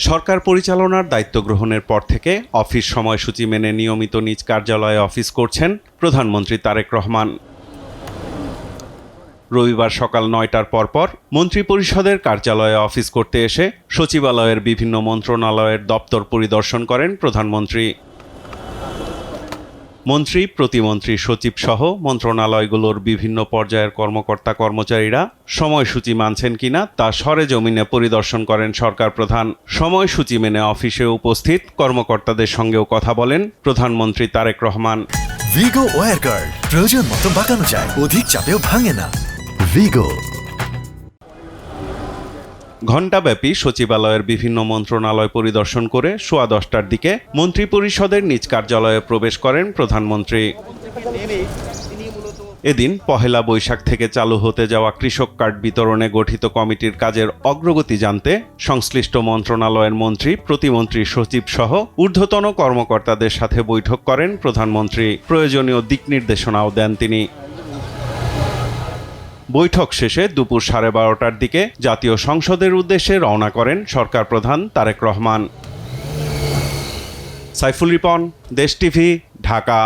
সরকার পরিচালনার দায়িত্ব গ্রহণের পর থেকে অফিস সময়সূচি মেনে নিয়মিত নিজ কার্যালয়ে অফিস করছেন প্রধানমন্ত্রী তারেক রহমান। রবিবার সকাল ৯টার পরপর মন্ত্রিপরিষদের কার্যালয়ে অফিস করতে এসে সচিবালয়ের বিভিন্ন মন্ত্রণালয়ের দপ্তর পরিদর্শন করেন প্রধানমন্ত্রী। মন্ত্রী, প্রতিমন্ত্রী, সচিব সহ মন্ত্রণালয়গুলোর বিভিন্ন পর্যায়ের কর্মকর্তা কর্মচারীরা সময়সূচি মানছেন কিনা তা সরেজমিনে পরিদর্শন করেন সরকার প্রধান। সময়সূচি মেনে অফিসে উপস্থিত কর্মকর্তাদের সঙ্গেও কথা বলেন প্রধানমন্ত্রী তারেক রহমান। ভিগো ওয়্যার গার্ড প্রয়োজন মতো বাঁকানো যায়, অধিক চাপেও ভাঙে না। ভিগো। ঘণ্টাব্যাপী সচিবালয়ের বিভিন্ন মন্ত্রণালয় পরিদর্শন করে সোয়া 10টার দিকে মন্ত্রিপরিষদের নিজ কার্যালয়ে প্রবেশ করেন প্রধানমন্ত্রী। এদিন পহেলা বৈশাখ থেকে চালু হতে যাওয়া কৃষক কার্ড বিতরণে গঠিত কমিটির কাজের অগ্রগতি জানতে সংশ্লিষ্ট মন্ত্রণালয়ের মন্ত্রী, প্রতিমন্ত্রী, সচিব সহ ঊর্ধ্বতন কর্মকর্তাদের সাথে বৈঠক করেন প্রধানমন্ত্রী। প্রয়োজনীয় দিক নির্দেশনাও দেন তিনি। বৈঠক শেষে দুপুর 12:30টার দিকে জাতীয় সংসদের উদ্দেশ্যে রওনা করেন সরকার প্রধান তারেক রহমান। সাইফুল রিপন, দেশ টিভি, ঢাকা।